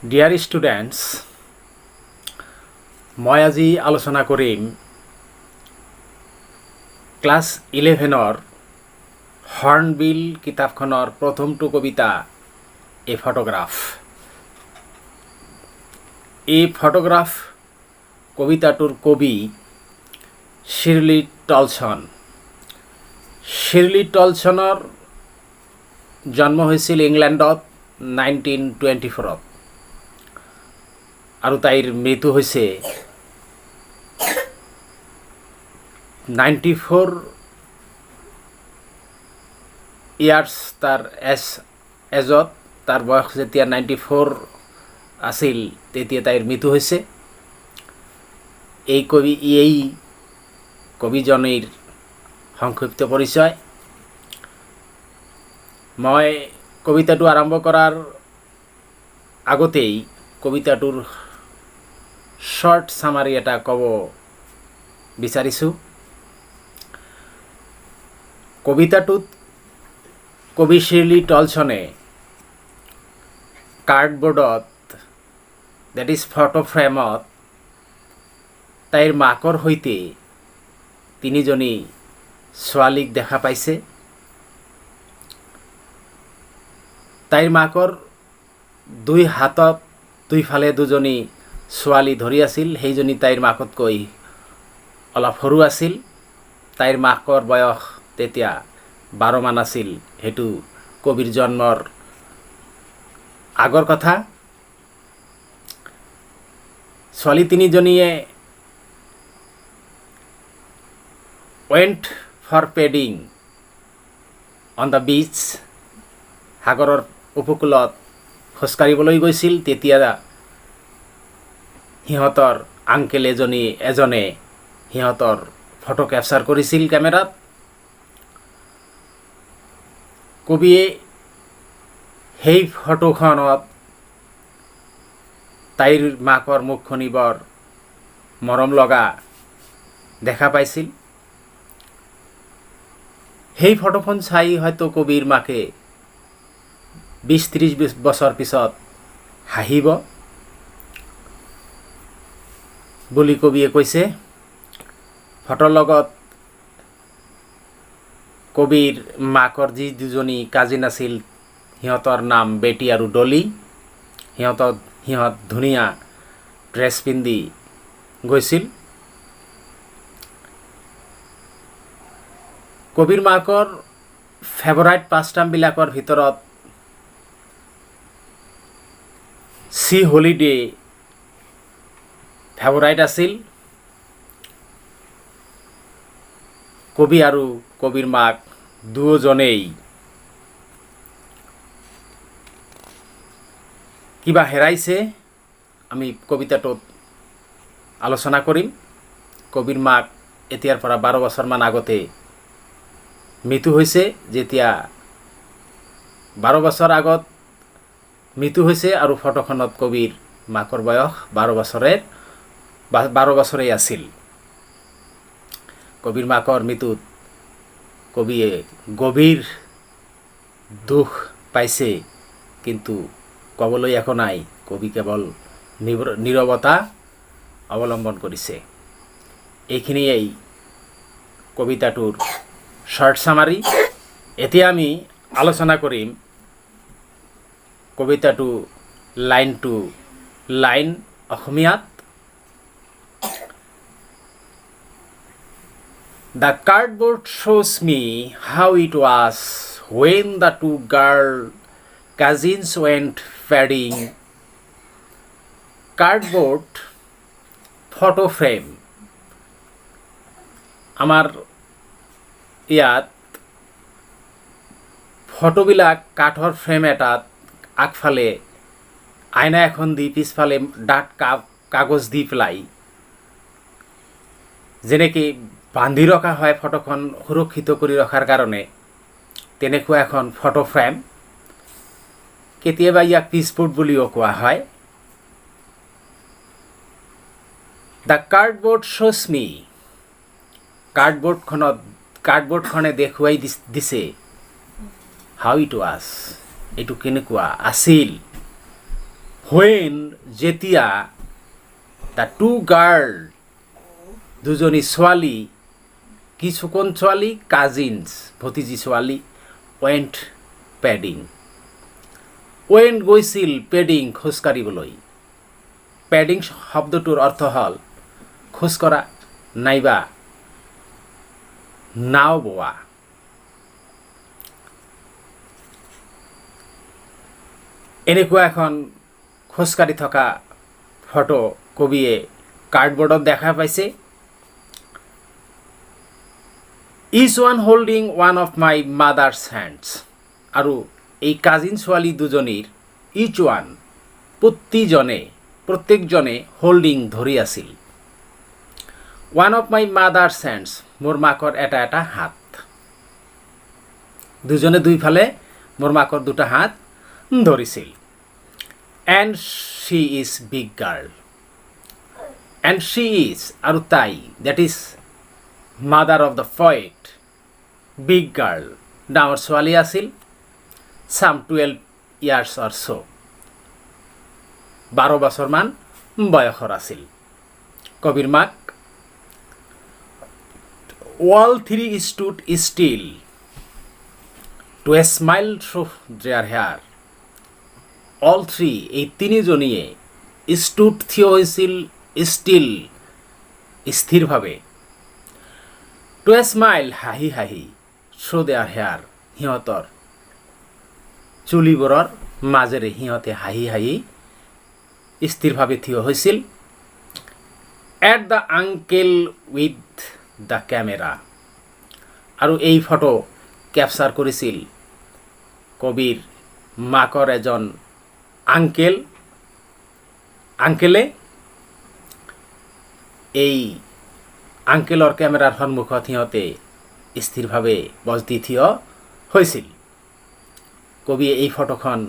Dear students, মই আজি আলোচনা কৰিম ক্লাছ 11ৰ হৰ্ণবিল কিতাপখনৰ প্ৰথমটো কবিতা এ ফটোগ্ৰাফ। এই ফটোগ্ৰাফ কবিতাটোৰ কবি শিৰলি টলছন। শিৰলি টলছনৰ জন্ম হৈছিল ইংলেণ্ডত 1924 আৰু তাইৰ মৃত্যু হৈছে 94 ইয়াৰ্ছ তাৰ এজত, তাৰ বয়স যেতিয়া 94 আছিল তেতিয়া তাইৰ মৃত্যু হৈছে। এই কবিজনীৰ সংক্ষিপ্ত পৰিচয়। মই কবিতাটো আৰম্ভ কৰাৰ আগতেই কবিতাটোৰ শৰ্ট সামাৰি এটা ক'ব বিচাৰিছোঁ। কবিতাটোত কবি শিৰলি টলছনে কাৰ্ডবৰ্ডত, ডেট ইজ ফটো ফ্ৰেমত, তাইৰ মাকৰ সৈতে তিনিজনী ছোৱালীক দেখা পাইছে। তাইৰ মাকৰ দুই হাতত দুইফালে দুজনী ছোৱালী ধৰি আছিল। সেইজনী তাইৰ মাকতকৈ অলপ সৰু আছিল। তাইৰ মাকৰ বয়স তেতিয়া 12 মান আছিল। সেইটো কবিৰ জন্মৰ আগৰ কথা। ছোৱালী তিনিজনীয়ে went for paddling on the beach, সাগৰৰ উপকূলত খোজকাঢ়িবলৈ গৈছিল। তেতিয়া সিহঁতৰ আংকেল এজনে সিহঁতৰ ফটো কেপচাৰ কৰিছিল কেমেৰাত। কবিয়ে সেই ফটোখনত তাইৰ মাকৰ মুখখনি বৰ মৰম লগা দেখা পাইছিল। সেই ফটোখন চাই হয়তো কবিৰ মাকে 20-30 বছৰ পিছত হাঁহিব বুলি কবিয়ে কৈছে। ফটোৰ লগত কবিৰ মাকৰ যি দুজনী কাজিন আছিল সিহঁতৰ নাম বেটি আৰু ডলি। সিহঁত ধুনীয়া ড্ৰেছ পিন্ধি গৈছিল। কবিৰ মাকৰ ফেভৰাইট পাষ্টামবিলাকৰ ভিতৰত চি হলিডে ফেভৰাইট আছিল। কবি আৰু কবিৰ মাক দুয়োজনেই কিবা হেৰাইছে আমি কবিতাটোত আলোচনা কৰিম। কবিৰ মাক এতিয়াৰ পৰা 12 বছৰমান আগতে মৃত্যু হৈছে। যেতিয়া 12 বছৰ আগত মৃত্যু হৈছে আৰু ফটোখনত কবিৰ মাকৰ বয়স 12 বছৰেই আছিল। কবিৰ মাকৰ মৃত্যুত কবিয়ে গভীৰ দুখ পাইছে, কিন্তু ক'বলৈ একো নাই। কবি কেৱল নীৰৱতা অৱলম্বন কৰিছে। এইখিনিয়েই কবিতাটোৰ শৰ্ট সামাৰি। এতিয়া আমি আলোচনা কৰিম কবিতাটো লাইন টু লাইন অসমীয়াত। The cardboard shows me how it was when the two girl cousins went paddling. Cardboard photo frame. আমাৰ ইয়াত ফটোবিলাক কাঠৰ ফ্ৰেম এটাত আগফালে আইনা এখন দি পিছফালে ডাঠ কাগজ দি পেলাই যেনেকৈ বান্ধি ৰখা হয় ফটোখন সুৰক্ষিত কৰি ৰখাৰ কাৰণে, তেনেকুৱা এখন ফটো ফ্ৰেম। কেতিয়াবা ইয়াক পিচবোৰ্ড বুলিও কোৱা হয়। দ্য কাৰ্ডবোৰ্ড শ্ব'জ মি। কাৰ্ডবোৰ্ডখনে দেখুৱাই দিছে হাউ ইট ৱাজ, এইটো কেনেকুৱা আছিল হোয়েন যেতিয়া দ্য টু গাৰ্ল দুজনী ছোৱালী কিছুকণ ছোৱালী কাজিনছ ভতিজী ছোৱালী ৱেণ্ট পেডিং ৱেণ্ট গৈছিল পেডিং খোজকাঢ়িবলৈ পেডিং শব্দটোৰ অৰ্থ হ'ল খোজকঢ়া নাইবা নাও বোৱা এনেকুৱা এখন খোজকাঢ়ি থকা ফটো কবিয়ে কাৰ্ডবৰ্ডত দেখা পাইছে is one holding one of my mothers hands আৰু এই কাজিন ছোৱালী দুজনীৰ ইচ ওৱান প্ৰত্যেকজনে হোল্ডিং ধৰি আছিল one of my mothers hands মোৰ মাকৰ এটা হাত দুজনে দুইফালে মোৰ মাকৰ দুটা হাত ধৰিছিল and she is big girl and she is আৰু তাই that is mother of the poet big girl ডাঙৰ ছোৱালী আছিল চাম 12 ইয়াৰ্ছ অৰ ছ 12 বছৰমান বয়সৰ আছিল কবিৰ মাক all three stood still to a smile through their hair all three এই তিনিজনীয়ে stood থিয় হৈছিল still স্থিৰভাৱে to a smile হাঁহি হাঁহি through their hair সিহঁতৰ চুলিবোৰৰ মাজেৰে সিহঁতে হাঁহি হাঁহি স্থিৰভাৱে থিয় হৈছিল at the uncle with the camera আৰু এই ফটো ক্যাপচাৰ কৰিছিল কবিৰ মাকৰ এজন আংকেলে এই আংকেলৰ ক্যামেৰাৰ সন্মুখত সিহঁতে স্থিৰভাৱে বজ দি থিয় হৈছিল কবিয়ে এই ফটোখন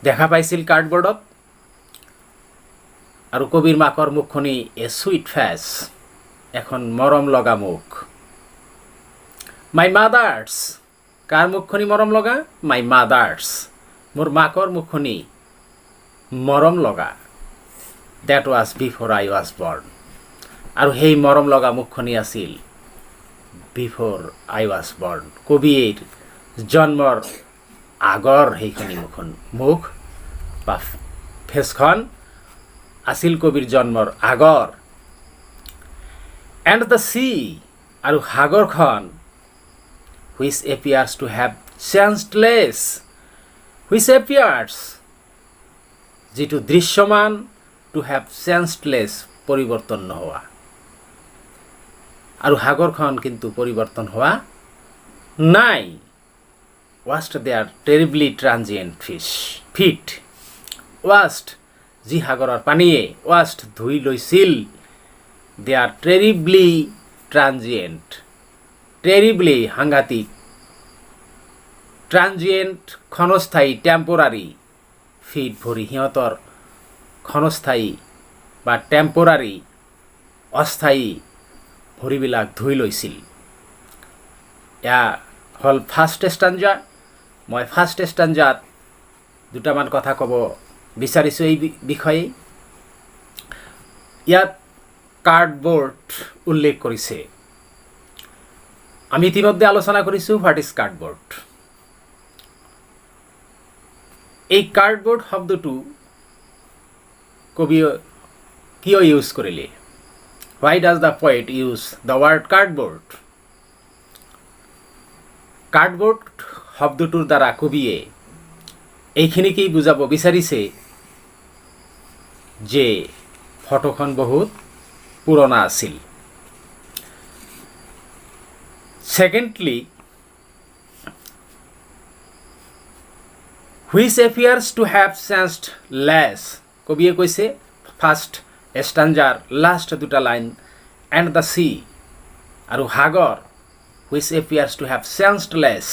দেখা পাইছিল কাৰ্ডবৰ্ডত আৰু কবিৰ মাকৰ মুখখনি এ সুইট ফেস এখন মৰম লগা মুখ মাই মাদাৰ্স কাৰ মুখখনি মৰম লগা মাই মাদাৰ্স মোৰ মাকৰ মুখখনি মৰম লগা that was বিফোৰ I was born আৰু সেই মৰম লগা মুখখনি আছিল বিফোৰ আই ওয়াজ বৰ্ন কবিৰ জন্মৰ আগৰ সেইখনি মুখ বা ফেসখন আছিল কবিৰ জন্মৰ আগৰ এণ্ড দ্য সি আৰু সাগৰখন which appears to have changed less which appears যিটো দৃশ্যমান টু হেভ চেঞ্জড লেছ পৰিৱৰ্তন নোহোৱা আৰু সাগৰখন কিন্তু পৰিৱৰ্তন হোৱা নাই washed their terribly transient feet washed যি সাগৰৰ পানীয়ে washed ধুই লৈছিল their terribly transient terribly সাংঘাতিক transient ক্ষণস্থায়ী টেম্পোৰাৰী ফিট ভৰি সিহঁতৰ ক্ষণস্থায়ী বা টেম্পোৰাৰী অস্থায়ী ভৰিবিলাক ধুই লৈছিল এয়া হ'ল ফাৰ্ষ্ট ষ্টাঞ্জা মই ফাৰ্ষ্ট ষ্টাঞ্জাত দুটামান কথা ক'ব বিচাৰিছোঁ এই বিষয়ে ইয়াত কাৰ্ডবৰ্ড উল্লেখ কৰিছে আমি ইতিমধ্যে আলোচনা কৰিছোঁ হোৱাট ইজ কাৰ্ডবৰ্ড এই কাৰ্ডবৰ্ড শব্দটো কবিয়ে কিয় ইউজ কৰিলে why does the poet use the word cardboard cardboard শব্দটোৰ দ্বাৰা কবিয়ে এইখিনিকেই বুজাব বিচাৰিছে যে ফটোখন বহুত পুৰণা আছিল secondly which appears to have changed less কবিয়ে কৈছে ফাৰ্ষ্ট ষ্টাঞ্জাৰ লাষ্ট দুটা লাইন and the sea আৰু সাগৰ which appears to have changed less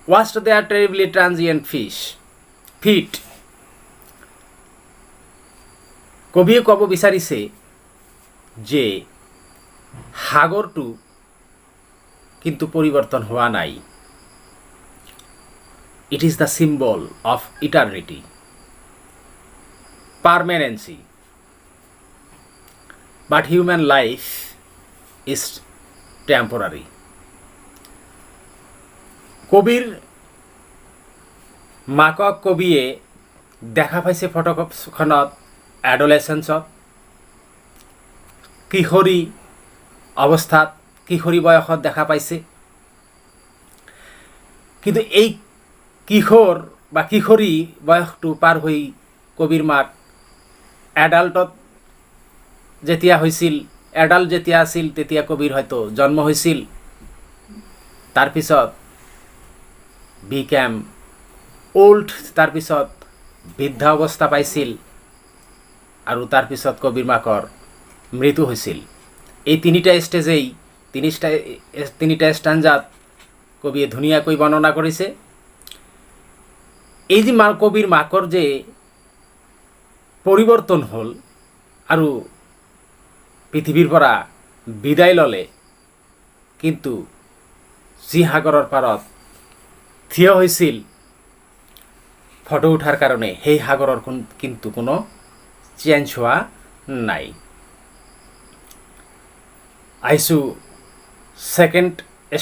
washed their terribly transient feet কবিয়ে ক'ব বিচাৰিছে যে সাগৰটো কিন্তু পৰিৱৰ্তন হোৱা নাই It is the symbol of eternity, permanency. But human life is temporary. কবির মাকক কবিয়ে দেখা পাইছে ফটোখনত এডলেসেন্সত কিশোৰী অৱস্থাত কিশোৰী বয়সত দেখা পাইছে কিন্তু এই কিশোৰ বা কিশোৰী বয়সটো পাৰ হৈ কবিৰ মাক এডাল্টত যেতিয়া হৈছিল এডাল্ট যেতিয়া আছিল তেতিয়া কবিৰ হয়তো জন্ম হৈছিল তাৰপিছত বিকেম ওল্ড তাৰপিছত বৃদ্ধা অৱস্থা পাইছিল আৰু তাৰপিছত কবিৰ মাকৰ মৃত্যু হৈছিল এই তিনিটা ষ্টেজেই তিনিটা ষ্টাঞ্জাত কবিয়ে ধুনীয়াকৈ বৰ্ণনা কৰিছে এই যে কবিৰ মাকৰ যে পৰিৱৰ্তন হ'ল আৰু পৃথিৱীৰ পৰা বিদায় ল'লে কিন্তু যি সাগৰৰ পাৰত থিয় হৈছিল ফটো উঠাৰ কাৰণে সেই সাগৰৰ কিন্তু কোনো চেঞ্জ হোৱা নাই আহিছোঁ সেকেন্ড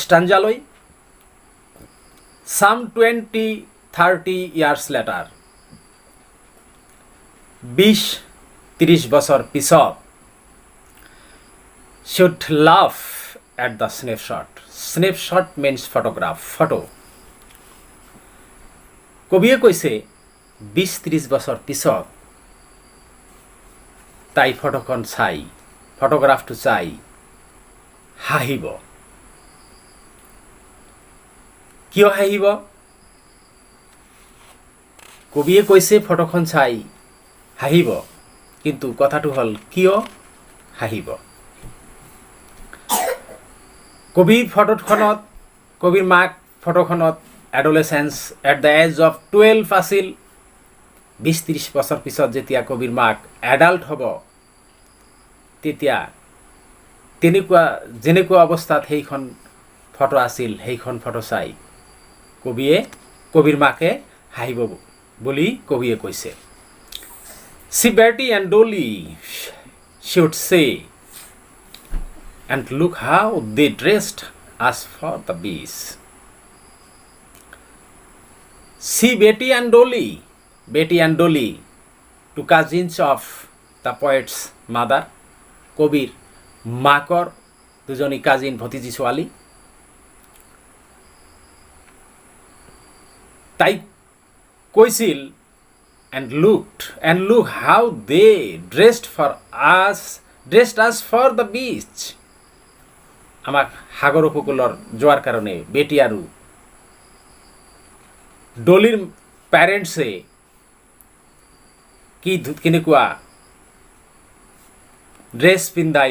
স্টাঞ্জালৈ some 20-30 years later 20-30 বছৰ পিছত should laugh at the snapshot means photograph photo কবিয়ে কৈছে 20-30 বছৰ পিছত তাই ফটোখন চাই ফটোগ্ৰাফটো চাই হাঁহিব কিয় হাঁহিব কবিয়ে কৈছে ফটোখন চাই হাঁহিব কিন্তু কথাটো হ'ল কিয় হাঁহিব কবিৰ মাক ফটোখনত এডলেসেন্স এট দ্য এজ অফ 12 আছিল 20-30 বছৰ পিছত যেতিয়া কবিৰ মাক এডাল্ট হ'ব তেতিয়া যেনেকুৱা অৱস্থাত সেইখন ফটো আছিল সেইখন ফটো চাই কবিৰ মাকে হাঁহিব বুলি কবিয়ে কৈছে See Betty and Dolly should say and look how they dressed as for the beach See Betty and Dolly two cousins of the poet's mother কবির মাকৰ দুজনী কাজিন ভতিজী ছোৱালী তাই কৈছিল and look how they dressed us for the beach আমাক সাগৰ উপকূলৰ যোৱাৰ কাৰণে বেটি আৰু ডলিৰ প্যাৰেন্টছে কেনেকুৱা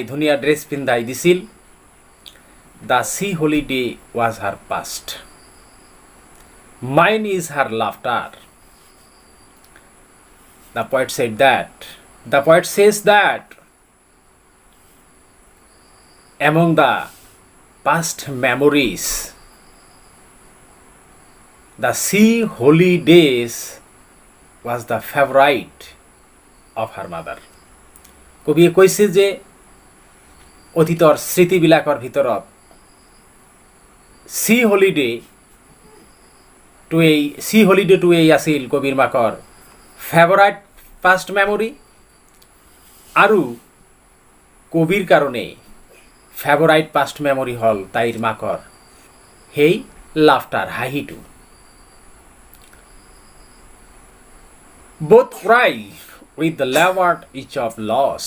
ধুনীয়া ড্ৰেছ পিন্ধাই দিছিল The sea holiday was her past mine is her laughter The poet says that among the past memories the sea holidays was the favorite of her mother কবিয়ে কৈছে যে অতীতৰ স্মৃতিবিলাকৰ ভিতৰত sea holiday to এই আছিল কবিৰ মাকৰ ফেভাৰাইট পাষ্ট মেমৰি আৰু কবিৰ কাৰণে ফেভাৰাইট পাষ্ট মেমৰি হ'ল তাইৰ মাকৰ সেই লাফটাৰ হাঁহিটো both cry with the laughed each of loss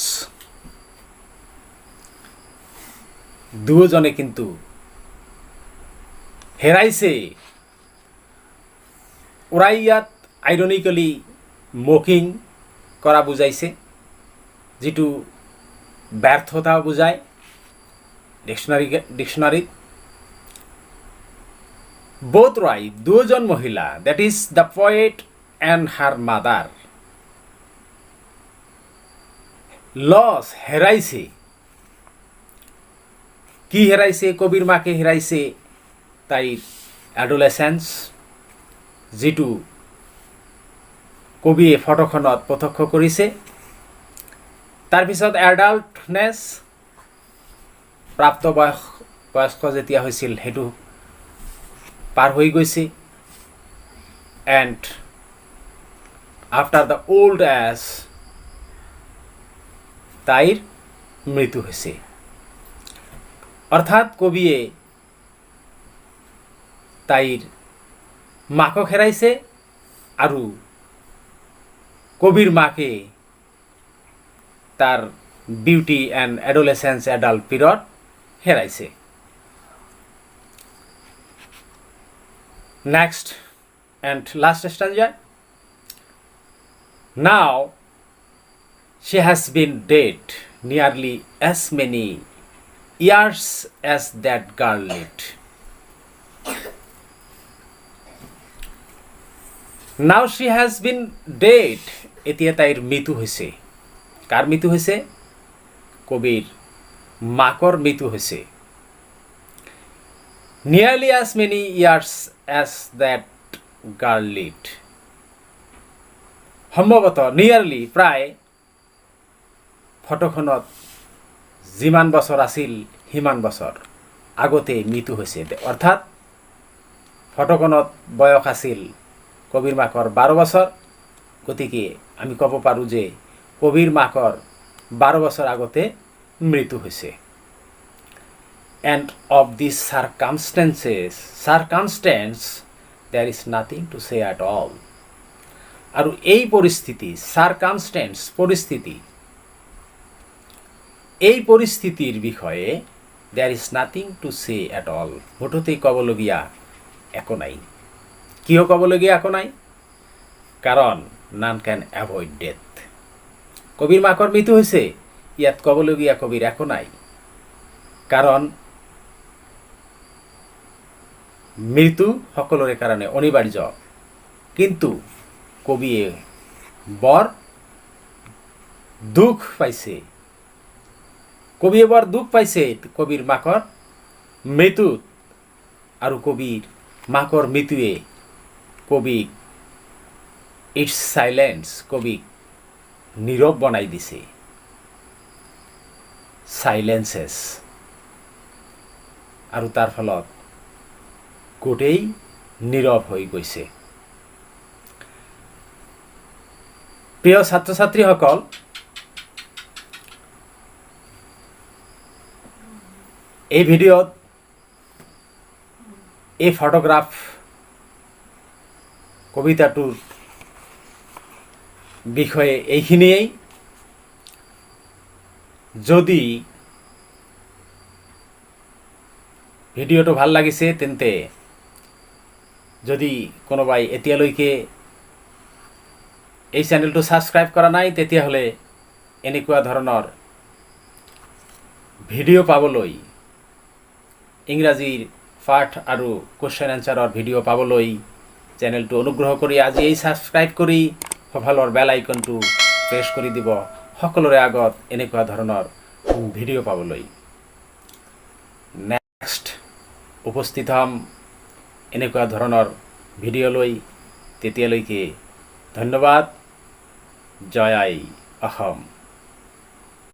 দুজনে কিন্তু হেৰাইছে ওৰাই ইয়াত আইৰনিক্যালি মকিং কৰা বুজাইছে যেটো ব্যৰ্থতা বুজায় ডিকশনাৰীত both right দুজন মহিলা that is the poet and her mother loss হেৰাইছে কি হেৰাইছে কবিৰ মাকে হেৰাইছে তাইৰ অ্যাডোলেসেন্স যিটো কবিয়ে ফটোখনত প্ৰত্যক্ষ কৰিছে। তাৰপিছত এডাল্টনেছ, প্ৰাপ্তবয়স্ক যেতিয়া হৈছিল সেইটো পাৰ হৈ গৈছে। And after the old age, তাইৰ মৃত্যু হৈছে। অৰ্থাৎ কবিয়ে তাইৰ মাকক হেৰাইছে আৰু কবিৰ মাকে তার beauty and adolescence adult period হেরাইছে। Next and last stanza. Now she has been dead nearly as many years as that girl lived. Now she has been dead. এতিয়া তাইৰ মৃত্যু হৈছে। কাৰ মৃত্যু হৈছে? কবিৰ মাকৰ মৃত্যু হৈছে। Nearly as many years as that girl lived. সম্ভৱতঃ নিয়াৰলি প্ৰায় ফটোখনত যিমান বছৰ আছিল সিমান বছৰ আগতে মৃত্যু হৈছে। অৰ্থাৎ ফটোখনত বয়স আছিল কবিৰ মাকৰ 12 বছৰ। গতিকে আমি ক'ব পাৰোঁ যে কবিৰ মাকৰ 12 বছৰ আগতে মৃত্যু হৈছে। And of these circumstance there is nothing to say at all. আৰু এই পৰিস্থিতি, সাৰ্কামস্টেন্স পৰিস্থিতি, এই পৰিস্থিতিৰ বিষয়ে there is nothing to say at all. মুঠতে ক'বলগীয়া একো নাই। কিয় ক'বলগীয়া একো নাই? কাৰণ none can avoid death. কবিৰ মাকৰ মৃত্যু হৈছে, ইয়াত ক'বলগীয়া কবিৰ একো নাই। কাৰণ মৃত্যু সকলোৰে কাৰণে অনিবাৰ্য। কিন্তু কবিয়ে বৰ দুখ পাইছে। কবিয়ে বৰ দুখ পাইছে কবিৰ মাকৰ মৃত্যুত। আৰু কবিৰ মাকৰ মৃত্যুৱে কবিক ইটস সাইলেন্স, কবিক নীৰৱ বনাই দিছে। সাইলেন্সেছ। আৰু তাৰ ফলত গোটেই নীৰৱ হৈ গৈছে। প্ৰিয় ছাত্ৰ ছাত্ৰীসকল, এই ভিডিঅ'ত এই ফটোগ্ৰাফ কবিতাটোৰ বিষয়ে এইখিনিয়েই। যদি ভিডিঅ'টো ভাল লাগিছে তেন্তে যদি কোনোবাই এতিয়ালৈকে এই চেনেলটো ছাবস্ক্ৰাইব কৰা নাই তেতিয়াহ'লে এনেকুৱা ধৰণৰ ভিডিঅ' পাবলৈ, ইংৰাজীৰ পাঠ আৰু কুৱেশ্যন এনচাৰৰ ভিডিঅ' পাবলৈ চেনেলটো অনুগ্ৰহ কৰি আজি এই ছাবস্ক্ৰাইব কৰি সফলৰ বেল আইকনটো প্ৰেছ কৰি দিব, সকলোৰে আগত এনেকুৱা ধৰণৰ ভিডিঅ' পাবলৈ। নেক্সট উপস্থিত হ'ম এনেকুৱা ধৰণৰ ভিডিঅ' লৈ। তেতিয়ালৈকে ধন্যবাদ। জয় আই অসম।